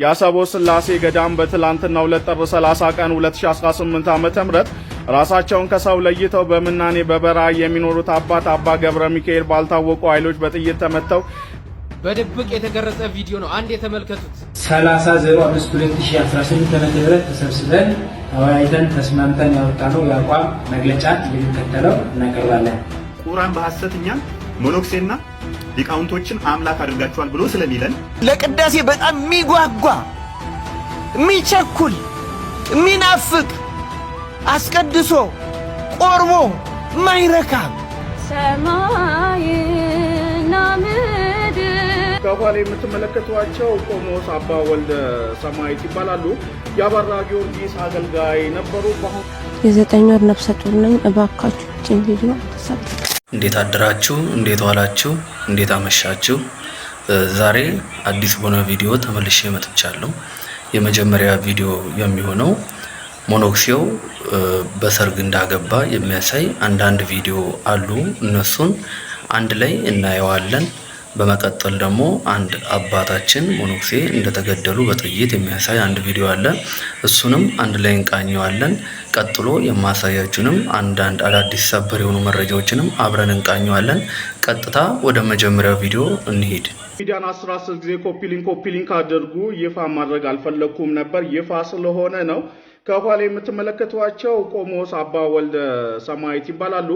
የአሰቦ ስላሴ ገዳም በትላንትናው ዕለት ጥር 30 ቀን 2018 ዓ.ም ራሳቸውን ከሰው ለይተው በምናኔ በበረሃ የሚኖሩት አባ ገብረ ሚካኤል ባልታወቁ ኃይሎች በጥይት ተመተው በድብቅ የተቀረጸ ቪዲዮ ነው። አንድ የተመልከቱት። 30/05/2018 ዓ.ም ተሰብስበን ተወያይተን ተስማምተን ያወጣነው የአቋም መግለጫ የሚከተለው እናቀርባለን። ቁርአን በሐሰተኛ ሞኖክሴና ሊቃውንቶችን አምላክ አድርጋቸዋል ብሎ ስለሚለን ለቅዳሴ በጣም የሚጓጓ የሚቸኩል የሚናፍቅ አስቀድሶ ቆርቦ ማይረካ ሰማይና ምድር ከኋላ የምትመለከቷቸው ቆሞስ አባ ወልደ ሰማዕት ይባላሉ። የአበራ ጊዮርጊስ አገልጋይ ነበሩ። የ9 ወር ነፍሰ ጡር ነኝ። እባካችሁ እቺን ቪዲዮ ተሰብስቡ። እንዴት አደራችሁ? እንዴት ዋላችሁ? እንዴት አመሻችሁ? ዛሬ አዲስ በሆነ ቪዲዮ ተመልሼ መጥቻለሁ። የመጀመሪያ ቪዲዮ የሚሆነው ሞኖክሲው በሰርግ እንዳገባ የሚያሳይ አንዳንድ ቪዲዮ አሉ። እነሱን አንድ ላይ እናየዋለን። በመቀጠል ደግሞ አንድ አባታችን ሞኖክሴ እንደተገደሉ በጥይት የሚያሳይ አንድ ቪዲዮ አለ። እሱንም አንድ ላይ እንቃኘዋለን። ቀጥሎ የማሳያችሁንም አንዳንድ አዳዲስ ሰበር የሆኑ መረጃዎችንም አብረን እንቃኘዋለን። ቀጥታ ወደ መጀመሪያው ቪዲዮ እንሂድ። ሚዲያን 10 ጊዜ ኮፒ ሊንክ አድርጉ። ይፋ ማድረግ አልፈለኩም ነበር፣ ይፋ ስለሆነ ነው። ከኋላ የምትመለከቷቸው ቆሞስ አባ ወልደ ሰማዕት ይባላሉ።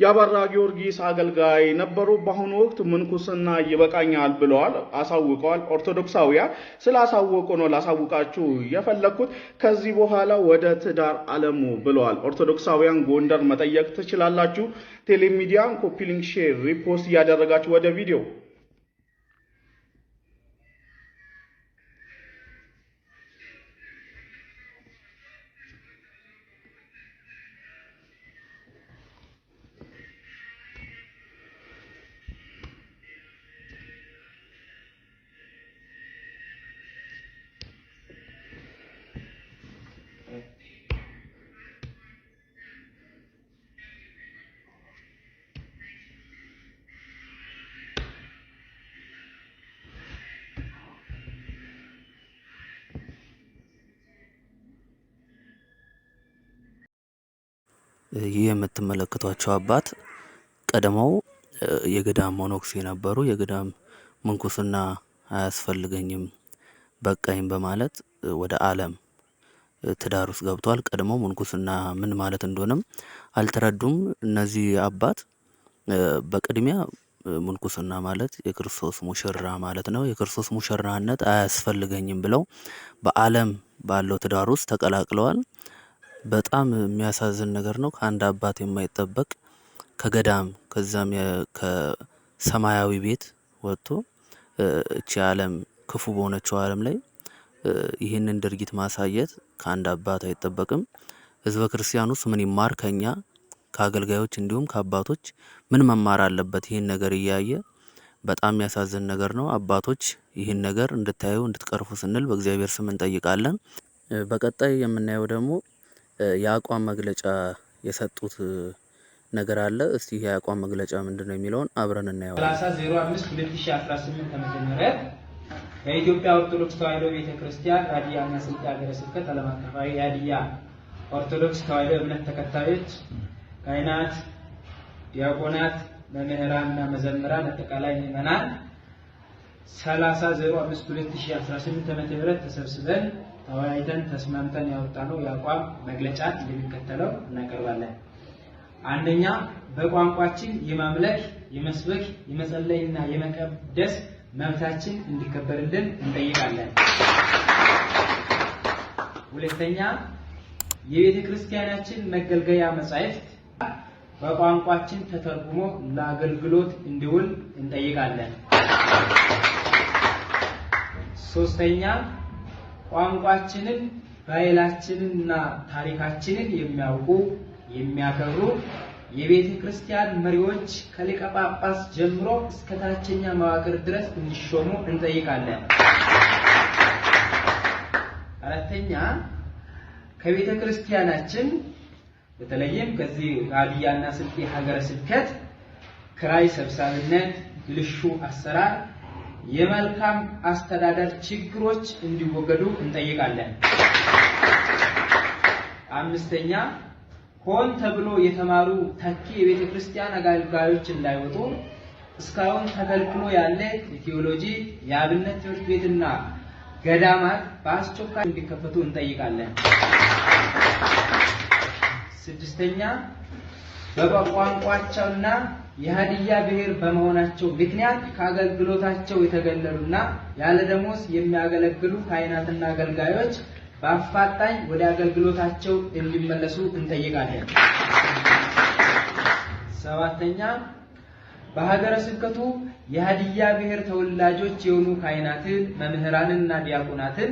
የአበራ ጊዮርጊስ አገልጋይ ነበሩ። በአሁኑ ወቅት ምንኩስና ይበቃኛል ብለዋል፣ አሳውቀዋል። ኦርቶዶክሳውያን ስላሳወቁ ነው ላሳውቃችሁ የፈለኩት። ከዚህ በኋላ ወደ ትዳር ዓለሙ ብለዋል። ኦርቶዶክሳውያን ጎንደር መጠየቅ ትችላላችሁ። ቴሌሚዲያን ኮፒ ሊንክ፣ ሼር፣ ሪፖስት እያደረጋችሁ ወደ ቪዲዮ ይህ የምትመለከቷቸው አባት ቀደመው የገዳም ሞኖክሴ ነበሩ። የገዳም ምንኩስና አያስፈልገኝም በቃኝ በማለት ወደ ዓለም ትዳር ውስጥ ገብቷል። ቀደመው ምንኩስና ምን ማለት እንደሆነም አልተረዱም። እነዚህ አባት በቅድሚያ ምንኩስና ማለት የክርስቶስ ሙሽራ ማለት ነው። የክርስቶስ ሙሽራነት አያስፈልገኝም ብለው በዓለም ባለው ትዳር ውስጥ ተቀላቅለዋል። በጣም የሚያሳዝን ነገር ነው። ከአንድ አባት የማይጠበቅ ከገዳም ከዛም ከሰማያዊ ቤት ወጥቶ እቺ ዓለም ክፉ በሆነችው ዓለም ላይ ይህንን ድርጊት ማሳየት ከአንድ አባት አይጠበቅም። ህዝበ ክርስቲያኑስ ምን ይማር? ከኛ ከአገልጋዮች እንዲሁም ከአባቶች ምን መማር አለበት? ይህን ነገር እያየ በጣም የሚያሳዝን ነገር ነው። አባቶች ይህን ነገር እንድታዩ እንድትቀርፉ ስንል በእግዚአብሔር ስም እንጠይቃለን። በቀጣይ የምናየው ደግሞ የአቋም መግለጫ የሰጡት ነገር አለ። እስቲ የአቋም መግለጫ ምንድነው የሚለውን አብረን እናየዋለን። 30/05/2018 ዓ.ም የኢትዮጵያ ኦርቶዶክስ ተዋሕዶ ቤተክርስቲያን ሀዲያና ስልጤ ሀገረ ስብከት ዓለም አቀፋዊ የሀዲያ ኦርቶዶክስ ተዋሕዶ እምነት ተከታዮች ካህናት፣ ዲያቆናት፣ መምህራንና መዘምራን አጠቃላይ ምዕመናን 30/05/2018 ዓ.ም ተሰብስበን ተወያይተን ተስማምተን ያወጣነው የአቋም መግለጫ እንደሚከተለው እናቀርባለን። አንደኛ፣ በቋንቋችን የማምለክ፣ የመስበክ፣ የመጸለይና የመቀደስ መብታችን እንዲከበርልን እንጠይቃለን። ሁለተኛ፣ የቤተ ክርስቲያናችን መገልገያ መጻሕፍት በቋንቋችን ተተርጉሞ ለአገልግሎት እንዲውል እንጠይቃለን። ሶስተኛ፣ ቋንቋችንን ባህላችንንና ታሪካችንን የሚያውቁ የሚያከብሩ የቤተ ክርስቲያን መሪዎች ከሊቀ ጳጳስ ጀምሮ እስከ ታችኛ መዋቅር ድረስ እንዲሾሙ እንጠይቃለን። አራተኛ፣ ከቤተ ክርስቲያናችን በተለይም ከዚህ ሀዲያና ስልጤ ሀገረ ስብከት ክራይ ሰብሳቢነት፣ ብልሹ አሰራር፣ የመልካም አስተዳደር ችግሮች እንዲወገዱ እንጠይቃለን። አምስተኛ ሆን ተብሎ የተማሩ ተኪ የቤተ ክርስቲያን አገልጋዮች እንዳይወጡ እስካሁን ተከልክሎ ያለ የቴዎሎጂ የአብነት ትምህርት ቤትና ገዳማት በአስቸኳይ እንዲከፈቱ እንጠይቃለን። ስድስተኛ በቋንቋቸውና የሀዲያ ብሔር በመሆናቸው ምክንያት ከአገልግሎታቸው የተገለሉና ያለ ደሞዝ የሚያገለግሉ ካህናትና አገልጋዮች በአፋጣኝ ወደ አገልግሎታቸው እንዲመለሱ እንጠይቃለን። ሰባተኛ በሀገረ ስብከቱ የሀዲያ ብሔር ተወላጆች የሆኑ ካህናትን፣ መምህራንና ዲያቆናትን፣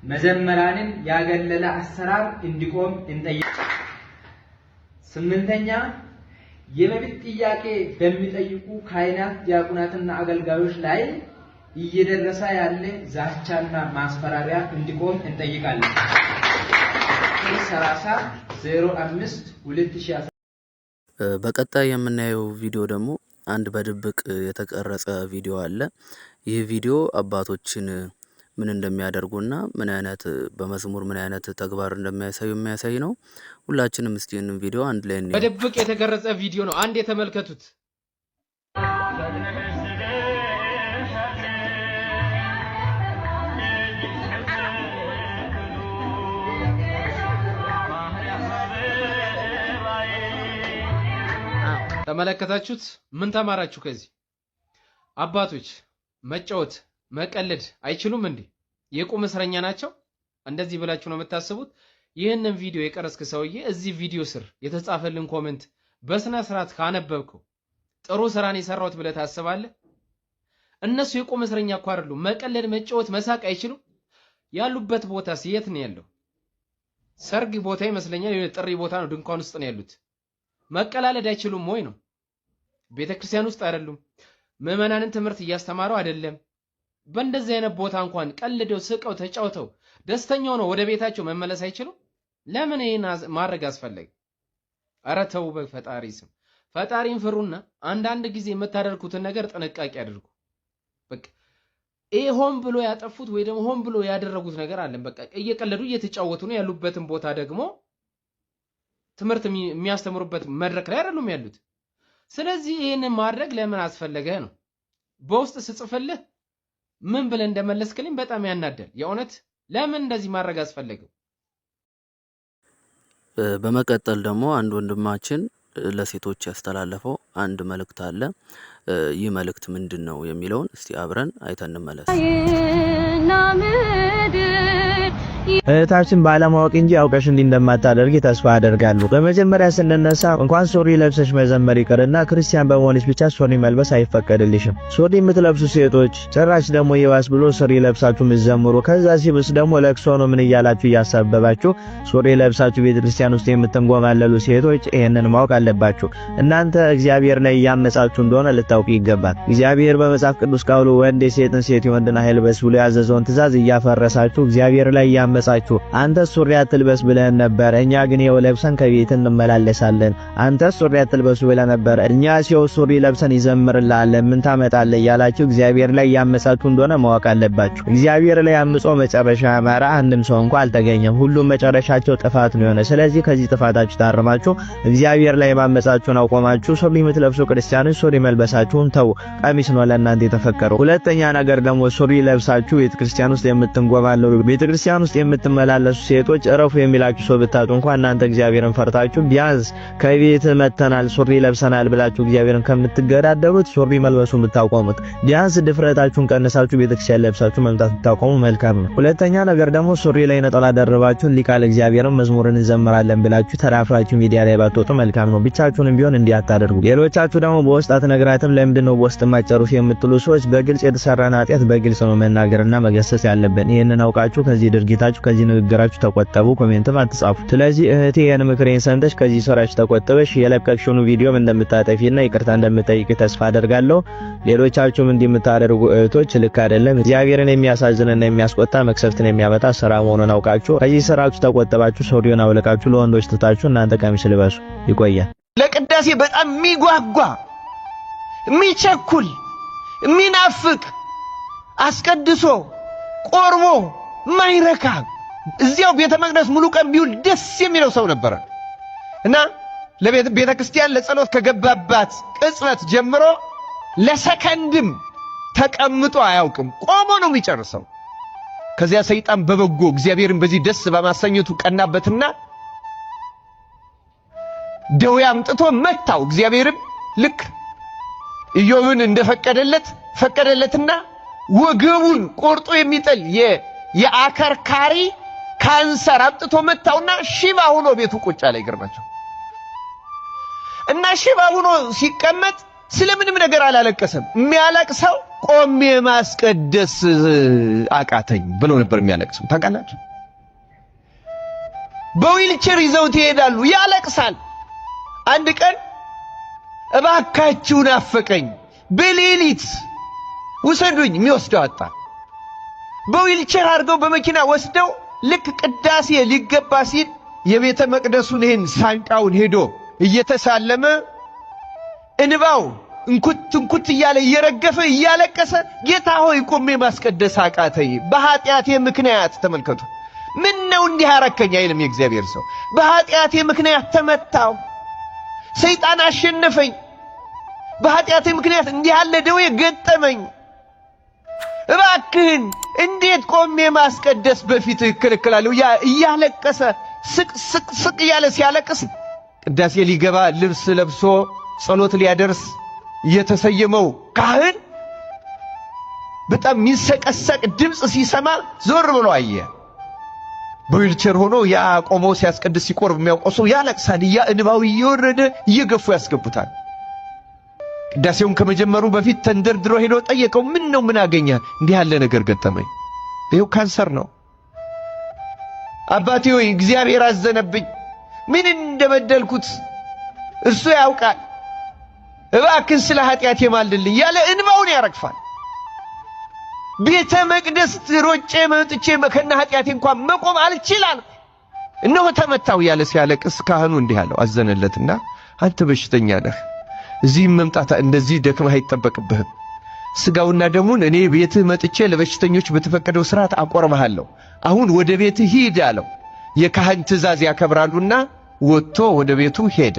መዘመራንን ያገለለ አሰራር እንዲቆም እንጠይቃለን። ስምንተኛ የመብት ጥያቄ በሚጠይቁ ካህናት፣ ዲያቆናትና አገልጋዮች ላይ እየደረሰ ያለ ዛቻና ማስፈራሪያ እንዲቆም እንጠይቃለን። 30/05/2010 በቀጣይ የምናየው ቪዲዮ ደግሞ አንድ በድብቅ የተቀረጸ ቪዲዮ አለ። ይህ ቪዲዮ አባቶችን ምን እንደሚያደርጉና ምን አይነት በመዝሙር ምን አይነት ተግባር እንደሚያሳዩ የሚያሳይ ነው። ሁላችንም እስቲ ይህንን ቪዲዮ አንድ ላይ እንየው። በድብቅ የተቀረጸ ቪዲዮ ነው። አንድ የተመልከቱት። ተመለከታችሁት? ምን ተማራችሁ ከዚህ? አባቶች መጫወት መቀለድ አይችሉም እንዴ? የቁም እስረኛ ናቸው? እንደዚህ ብላችሁ ነው የምታስቡት? ይህንን ቪዲዮ የቀረስክ ሰውዬ እዚህ ቪዲዮ ስር የተጻፈልን ኮሜንት በስነ ስርዓት ካነበብከው ጥሩ ስራን የሰራሁት ብለህ ታስባለህ? እነሱ የቁም እስረኛ እኮ አይደሉም። መቀለድ መጫወት መሳቅ አይችሉም? ያሉበት ቦታስ የት ነው ያለው? ሰርግ ቦታ ይመስለኛል፣ ጥሪ ቦታ ነው፣ ድንኳን ውስጥ ነው ያሉት። መቀላለድ አይችሉም ወይ ነው? ቤተክርስቲያን ውስጥ አይደሉም። ምዕመናንን ትምህርት እያስተማሩ አይደለም። በእንደዚህ አይነት ቦታ እንኳን ቀልደው ስቀው ተጫውተው ደስተኛው ነው ወደ ቤታቸው መመለስ አይችሉም? ለምን ይሄን ማድረግ አስፈለገ? ኧረ ተው በፈጣሪ ስም ፈጣሪን ፍሩና አንዳንድ ጊዜ የምታደርጉትን ነገር ጥንቃቄ አድርጉ። በቃ ይሄ ሆን ብሎ ያጠፉት ወይ ደግሞ ሆን ብሎ ያደረጉት ነገር አለ። በቃ እየቀለዱ እየተጫወቱ ነው። ያሉበትን ቦታ ደግሞ ትምህርት የሚያስተምሩበት መድረክ ላይ አይደሉም ያሉት። ስለዚህ ይሄንን ማድረግ ለምን አስፈለገ ነው? በውስጥ ስጽፍልህ ምን ብለህ እንደመለስክልኝ በጣም ያናደል። የእውነት ለምን እንደዚህ ማድረግ አስፈለገው? በመቀጠል ደግሞ አንድ ወንድማችን ለሴቶች ያስተላለፈው አንድ መልእክት አለ። ይህ መልእክት ምንድነው የሚለውን እስቲ አብረን አይተን እንመለስ። እህታችን ባለማወቅ እንጂ አውቀሽ እንዲህ እንደማታደርጊ ተስፋ አደርጋለሁ። በመጀመሪያ ስንነሳ እንኳን ሱሪ ለብሰሽ መዘመር ይቅርና ክርስቲያን በመሆንሽ ብቻ ሱሪ መልበስ አይፈቀድልሽም። ሱሪ የምትለብሱ ሴቶች ጭራሽ ደግሞ ይባስ ብሎ ሱሪ ለብሳችሁ ምትዘምሩ፣ ከዛ ሲብስ ደግሞ ለቅሶ ነው ምን እያላችሁ እያሳበባችሁ ሱሪ ለብሳችሁ ቤተክርስቲያን ውስጥ የምትንጎማለሉ ሴቶች ይሄንን ማወቅ አለባችሁ። እናንተ እግዚአብሔር ላይ ያመጻችሁ እንደሆነ ልታውቁ ይገባል። እግዚአብሔር በመጽሐፍ ቅዱስ ቃሉ ወንድ የሴትን ሴት የወንድን አይልበስ ብሎ ያዘዘውን ትእዛዝ እያፈረሳችሁ እግዚአብሔር ላይ ያመጻችሁ። አንተ ሱሪ አትልበስ ብለን ነበር፣ እኛ ግን ይኸው ለብሰን ከቤት እንመላለሳለን። አንተ ሱሪ አትልበሱ ብለን ነበር፣ እኛ ሲው ሱሪ ለብሰን ይዘምርልሃለን ምን ታመጣለህ እያላችሁ እግዚአብሔር ላይ ያመጻችሁ እንደሆነ ማወቅ አለባችሁ። እግዚአብሔር ላይ አምጾ መጨረሻ ያማረ አንድም ሰው እንኳን አልተገኘም። ሁሉም መጨረሻቸው ጥፋት ነው የሆነ። ስለዚህ ከዚህ ጥፋታችሁ ታርማችሁ እግዚአብሔር ላይ ማመጻችሁን አቆማችሁ ሱሪ የምትለብሱ ክርስቲያኖች ሱሪ መልበሳችሁን ተው። ቀሚስ ነው ለእናንተ የተፈቀረው። ሁለተኛ ነገር ደግሞ ሱሪ ለብሳችሁ ቤተክርስቲያን ውስጥ የምትንጎማለሉ ቤተክርስቲያን ውስጥ የምትመላለሱ ሴቶች እረፉ የሚላችሁ ሰው ብታጡ እንኳን እናንተ እግዚአብሔርን ፈርታችሁ ቢያንስ ከቤት መተናል ሱሪ ለብሰናል ብላችሁ እግዚአብሔርን ከምትገዳደሩት ሱሪ መልበሱን ብታቆሙት፣ ቢያንስ ድፍረታችሁን ቀንሳችሁ ቤተክርስቲያን ለብሳችሁ መምጣት ብታቆሙ መልካም ነው። ሁለተኛ ነገር ደግሞ ሱሪ ላይ ነጠላ ደርባችሁ ሊቃል እግዚአብሔርን መዝሙርን እንዘምራለን ብላችሁ ተራፍራችሁ ሚዲያ ላይ ባትወጡ መልካም ነው። ብቻችሁንም ቢሆን እንዲያታደርጉ። ሌሎቻችሁ ደግሞ በውስጥ አትነግራትም ለምንድነው በውስጥ ማጨሩስ የምትሉ ሰዎች በግልጽ የተሰራን ኃጢአት በግልጽ ነው መናገርና መገሰጽ ያለብን። ይሄንን አውቃችሁ ከዚህ ድርጊታችሁ ከዚህ ንግግራችሁ ተቆጠቡ። ኮሜንትም አትጻፉ። ስለዚህ እህቴ የኔ ምክሬን ሰምተሽ ከዚህ ስራሽ ተቆጥበሽ የለቀቅሽውን ቪዲዮም እንደምታጠፊና ይቅርታ እንደምትጠይቂ ተስፋ አደርጋለሁ። ሌሎቻችሁም እንደምታደርጉ እህቶች ልክ አይደለም። እግዚአብሔርን የሚያሳዝንና የሚያስቆጣ መክሰፍትን የሚያመጣ ስራ መሆኑን አውቃችሁ ከዚህ ስራችሁ ተቆጥባችሁ ሱሪውን አውልቃችሁ ለወንዶች ትታችሁ እናንተ ቀሚስ ልበሱ። ይቆያል። ለቅዳሴ በጣም የሚጓጓ የሚቸኩል የሚናፍቅ አስቀድሶ ቆርቦ ማይረካ እዚያው ቤተ መቅደስ ሙሉ ቀን ቢውል ደስ የሚለው ሰው ነበር እና ለቤተ ክርስቲያን ለጸሎት ከገባባት ቅጽበት ጀምሮ ለሰከንድም ተቀምጦ አያውቅም። ቆሞ ነው የሚጨርሰው። ከዚያ ሰይጣን በበጎ እግዚአብሔርን በዚህ ደስ በማሰኘቱ ቀናበትና ደዌ አምጥቶ መታው። እግዚአብሔርም ልክ ኢዮብን እንደፈቀደለት ፈቀደለትና ወገቡን ቆርጦ የሚጥል የአከርካሪ ካንሰር አምጥቶ መታውና ሽባ ሆኖ ቤቱ ቁጭ አለ። ይገርማቸው እና ሽባ ሆኖ ሲቀመጥ ስለምንም ነገር አላለቀሰም። የሚያለቅሰው ቆሜ ማስቀደስ አቃተኝ ብሎ ነበር የሚያለቅሰው። ታውቃላችሁ? በዊልቸር ይዘውት ይሄዳሉ፣ ያለቅሳል። አንድ ቀን እባካችሁ ናፈቀኝ በሌሊት ውሰዱኝ፣ የሚወስደው አጣ። በዊልቸር አድርገው በመኪና ወስደው ልክ ቅዳሴ ሊገባ ሲል የቤተ መቅደሱን ይሄን ሳንቃውን ሄዶ እየተሳለመ እንባው እንኩት እያለ እየረገፈ እያለቀሰ ጌታ ሆይ ቆሜ ማስቀደስ አቃተኝ በኃጢአቴ ምክንያት። ተመልከቱ፣ ምን ነው እንዲህ አረከኝ አይልም የእግዚአብሔር ሰው። በኃጢአቴ ምክንያት ተመታው፣ ሰይጣን አሸነፈኝ፣ በኃጢአቴ ምክንያት እንዲህ ያለ ደዌ ገጠመኝ፣ እባክህን እንዴት ቆሜ ማስቀደስ በፊትህ እከለከላለሁ እያለቀሰ ስቅ እያለ ሲያለቅስ ቅዳሴ ሊገባ ልብስ ለብሶ ጸሎት ሊያደርስ የተሰየመው ካህን በጣም የሚሰቀሰቅ ድምጽ ሲሰማ ዞር ብሎ አየ። በዊልቸር ሆኖ ያ ቆሞ ሲያስቀድስ ሲቆርብ የሚያውቀው ሰው ያለቅሳል። ያ እንባው እየወረደ እየገፉ ያስገቡታል። ቅዳሴውን ከመጀመሩ በፊት ተንደርድሮ ሄዶ ጠየቀው፣ ምን ነው ምን አገኘ? እንዲህ ያለ ነገር ገጠመኝ። ይኸው ካንሰር ነው። አባቴ ሆይ እግዚአብሔር አዘነብኝ፣ ምን እንደበደልኩት እርሱ ያውቃል፣ እባክህ ስለ ኃጢአቴ ማልድልኝ ያለ እንባውን ያረግፋል። ቤተ መቅደስ ሮጬ መጥቼ ከነ ኃጢአቴ እንኳን መቆም አልችልም፣ እነሆ ተመታው ያለ ሲያለቅስ ካህኑ እንዲህ አለው፣ አዘነለትና አንተ በሽተኛ ነህ፣ እዚህ መምጣት እንደዚህ ደክመህ አይጠበቅብህም። ስጋውና ደሙን እኔ ቤትህ መጥቼ ለበሽተኞች በተፈቀደው ሥርዓት አቆርብሃለሁ፣ አሁን ወደ ቤትህ ሂድ አለው። የካህን ትእዛዝ ያከብራሉና ወጥቶ ወደ ቤቱ ሄደ።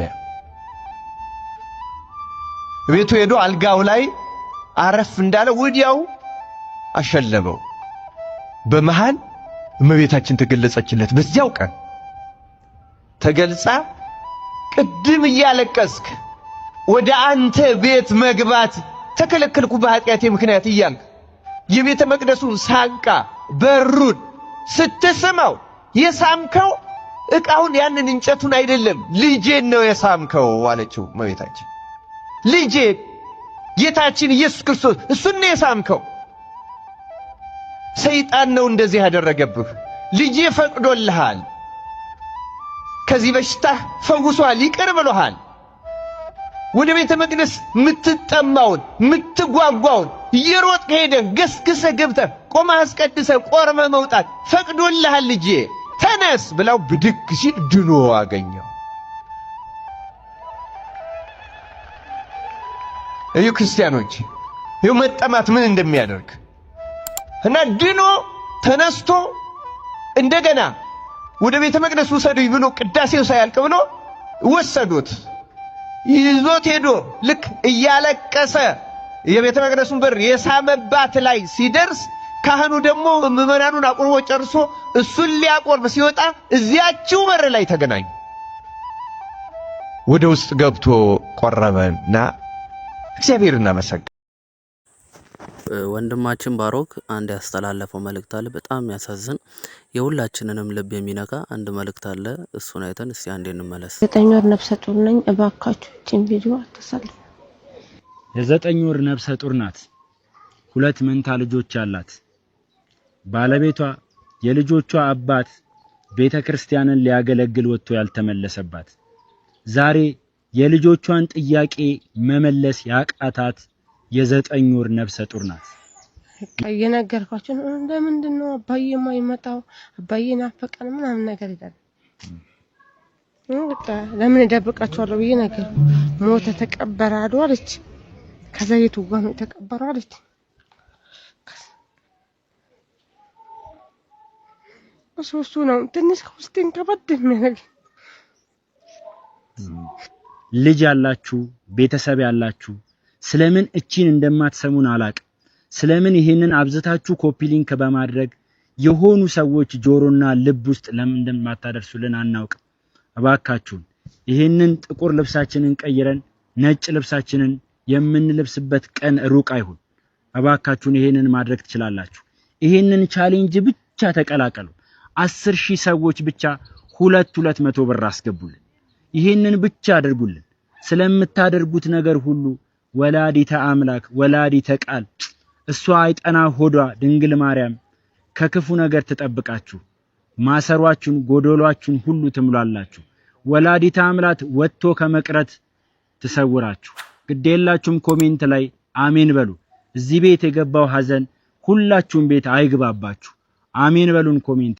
ቤቱ ሄዶ አልጋው ላይ አረፍ እንዳለ ወዲያው አሸለበው። በመሃል እመቤታችን ተገለጸችለት። በዚያው ቀን ተገልጻ ቅድም እያለቀስክ ወደ አንተ ቤት መግባት ተከለከልኩ በኃጢአቴ ምክንያት እያልክ የቤተ መቅደሱን ሳንቃ በሩን ስትስመው የሳምከው ዕቃውን ያንን እንጨቱን አይደለም ልጄን ነው የሳምከው አለችው እመቤታችን። ልጄ ጌታችን ኢየሱስ ክርስቶስ እሱን ነው የሳምከው። ሰይጣን ነው እንደዚህ ያደረገብህ። ልጄ ፈቅዶልሃል፣ ከዚህ በሽታ ፈውሷል፣ ይቅር ብሎሃል። ወደ ቤተ መቅደስ ምትጠማውን ምትጓጓውን እየሮጥክ ሄደህ ገስግሰህ ገብተህ ቆመህ አስቀድሰህ ቆርበህ መውጣት ፈቅዶልሃል ልጄ ተነስ ብላው ብድግ ሲል ድኖ አገኘው። እዩ ክርስቲያኖች፣ እዩ መጠማት ምን እንደሚያደርግ እና ድኖ ተነስቶ እንደገና ወደ ቤተ መቅደስ ውሰዱኝ ብሎ ቅዳሴው ሳያልቅ ብሎ ወሰዱት። ይዞት ሄዶ ልክ እያለቀሰ የቤተ መቅደሱን በር የሳመባት ላይ ሲደርስ ካህኑ ደግሞ ምዕመናኑን አቁርቦ ጨርሶ እሱን ሊያቆርብ ሲወጣ እዚያችው በር ላይ ተገናኙ። ወደ ውስጥ ገብቶ ቆረበና እግዚአብሔር እናመሰግን። ወንድማችን ባሮክ አንድ ያስተላለፈው መልእክት አለ፣ በጣም ያሳዝን የሁላችንንም ልብ የሚነካ አንድ መልእክት አለ። እሱን አይተን እስቲ አንዴ እንመለስ። 9 ወር ነፍሰ ጡር ነኝ፣ እባካችሁ እቺን ቪዲዮ አትሳልፉ። የ9 ወር ነፍሰ ጡር ናት። 2 መንታ ልጆች አላት። ባለቤቷ የልጆቿ አባት ቤተክርስቲያንን ሊያገለግል ወጥቶ ያልተመለሰባት፣ ዛሬ የልጆቿን ጥያቄ መመለስ ያቃታት የ9 ወር ነፍሰ ጡር ናት። እየነገርኳችሁ ለምንድን ነው አባዬ የማይመጣው? አባዬ ናፈቀን ምናምን ነገር ይላል። በቃ ለምን እደብቃችኋለሁ ብዬ ነገር ሞተ ተቀበረ አሉ አለች። ከዛ የቱ ጋር ነው የተቀበረው አለች። እሱ ነው ትንሽ ውስጤን ከበድ የሚያደርግ። ልጅ ያላችሁ ቤተሰብ ያላችሁ ስለምን እቺን እንደማትሰሙን አላቅም። ስለምን ይሄንን አብዝታችሁ ኮፒ ሊንክ በማድረግ የሆኑ ሰዎች ጆሮና ልብ ውስጥ ለምን እንደማታደርሱልን አናውቅም። እባካችሁን ይሄንን ጥቁር ልብሳችንን ቀይረን ነጭ ልብሳችንን የምንለብስበት ቀን ሩቅ አይሁን። እባካችሁን ይሄንን ማድረግ ትችላላችሁ። ይሄንን ቻሌንጅ ብቻ ተቀላቀሉ። 10,000 ሰዎች ብቻ 200 ብር አስገቡልን። ይሄንን ብቻ አድርጉልን። ስለምታደርጉት ነገር ሁሉ ወላዲተ አምላክ ወላዲተ ቃል እሷ አይጠና ሆዷ ድንግል ማርያም ከክፉ ነገር ተጠብቃችሁ ማሰሯችሁን ጎዶሏችሁን ሁሉ ትምላላችሁ። ወላዲተ አምላክ ወጥቶ ከመቅረት ትሰውራችሁ። ግዴላችሁም ኮሜንት ላይ አሜን በሉ። እዚህ ቤት የገባው ሐዘን ሁላችሁም ቤት አይግባባችሁ። አሜን በሉን ኮሜንት